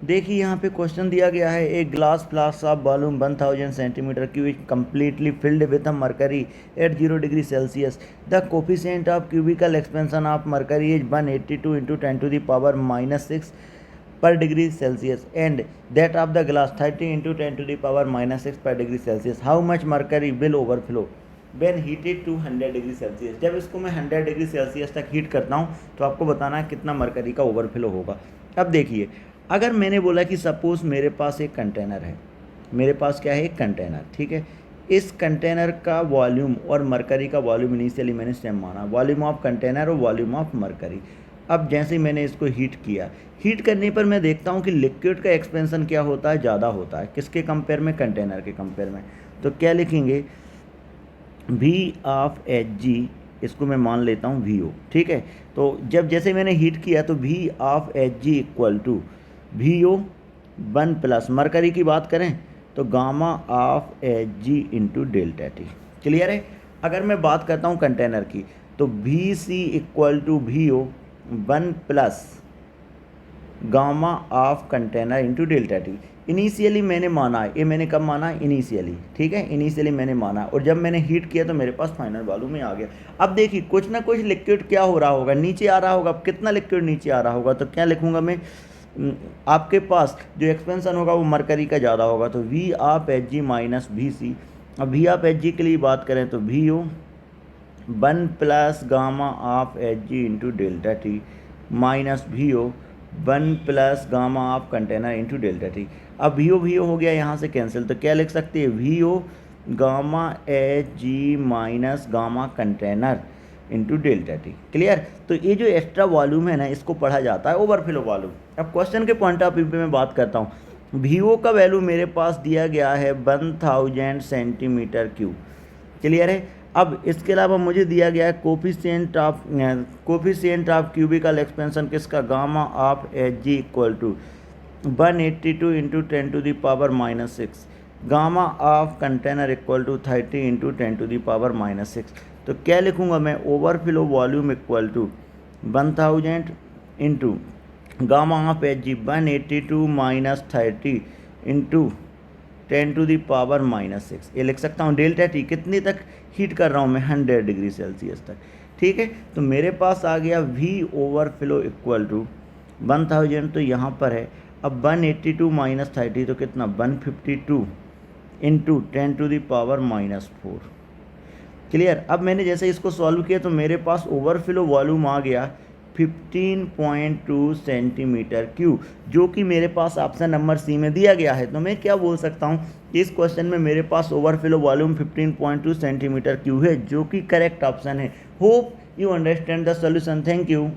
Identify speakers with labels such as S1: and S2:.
S1: देखिए यहाँ पे क्वेश्चन दिया गया है, एक glass flask of volume 1000 centimetre cubic completely filled with a mercury at 0 degree Celsius. The coefficient of cubical expansion of mercury is 182 into 10⁻⁻6 per degree Celsius and that of the glass 30 into 10⁻⁻6 per degree Celsius. How much mercury will overflow when heated to 100 degree Celsius. जब इसको मैं 100 degree Celsius तक heat करता हूँ तो आपको बताना है कितना मरकरी का ओवरफ्लो होगा। अब देखिए, अगर मैंने बोला कि सपोज मेरे पास एक कंटेनर है, मेरे पास क्या है, एक कंटेनर, ठीक है। इस कंटेनर का वॉल्यूम और मरकरी का वॉल्यूम इनिशियली मैंने सेम माना, वॉल्यूम ऑफ कंटेनर और वॉल्यूम ऑफ मरकरी। अब जैसे ही मैंने इसको हीट किया, हीट करने पर मैं देखता हूँ कि लिक्विड का एक्सपेंशन क्या होता है, ज़्यादा होता है। किसके कंपेयर में, कंटेनर के कंपेयर में। तो क्या लिखेंगे, V ऑफ एच जी, इसको मैं मान लेता हूँ VO, ठीक है। तो जब जैसे मैंने हीट किया तो V of H G equal to VO 1 plus mercury की बात करें तो gamma of H G into delta T. Clear है। अगर मैं बात करता हूँ कंटेनर की तो VC equal to VO 1 plus gamma of container into delta T. Initially मैंने माना है, ये मैंने कब माना, इनिशियली, ठीक है। इनिशियली मैंने माना और जब मैंने हीट किया तो मेरे पास फाइनल वॉल्यूम में आ गया। अब देखिए कुछ ना कुछ लिक्विड क्या हो रहा होगा, नीचे आ रहा होगा। अब कितना लिक्विड नीचे आ रहा होगा, तो क्या लिखूंगा मैं, आपके पास जो एक्सपेंशन होगा वो मरकरी का ज़्यादा होगा, तो V of H ji minus VC। अब V ऑफ एच जी के लिए बात करें तो VO 1 plus gamma of H G into delta T minus VO 1 plus gamma of container into delta T. अब VO हो गया यहाँ से कैंसिल, तो क्या लिख सकते हैं, VO gamma H G minus gamma container into delta T. Clear. तो ये जो एक्स्ट्रा वॉल्यूम है ना, इसको पढ़ा जाता है ओवरफ्लो वॉल्यूम। अब क्वेश्चन के पॉइंट ऑफ व्यू पे मैं बात करता हूँ, VO का वैल्यू मेरे पास दिया गया है 1000 सेंटीमीटर क्यूब। क्लियर है। अब इसके अलावा मुझे दिया गया है कोफिशिएंट ऑफ क्यूबिकल एक्सपेंशन किसका, gamma of H G equal to 182 into 10⁻⁻6, gamma of container equal to 30 into 10⁻⁻6। तो क्या लिखूंगा मैं, overflow volume equal to 1000 into gamma of H G 182 minus 30 into 10⁻⁻6। ये लिख सकता हूँ। डेल्टा टी कितनी तक हीट कर रहा हूँ मैं, 100 डिग्री सेल्सियस तक, ठीक है। तो मेरे पास आ गया V ओवरफ्लो इक्वल टू 1000, तो यहाँ पर है। अब 182 माइनस 30 तो कितना, 152 इंटू 10⁻⁻4। क्लियर। अब मैंने जैसे इसको सॉल्व किया तो मेरे पास ओवरफ्लो वॉल्यूम आ गया 15.2 सेंटीमीटर क्यूब, जो कि मेरे पास ऑप्शन नंबर सी में दिया गया है। तो मैं क्या बोल सकता हूँ कि इस क्वेश्चन में मेरे पास ओवरफ्लो वॉल्यूम 15.2 सेंटीमीटर क्यूब है, जो कि करेक्ट ऑप्शन है। Hope you understand the solution. Thank you.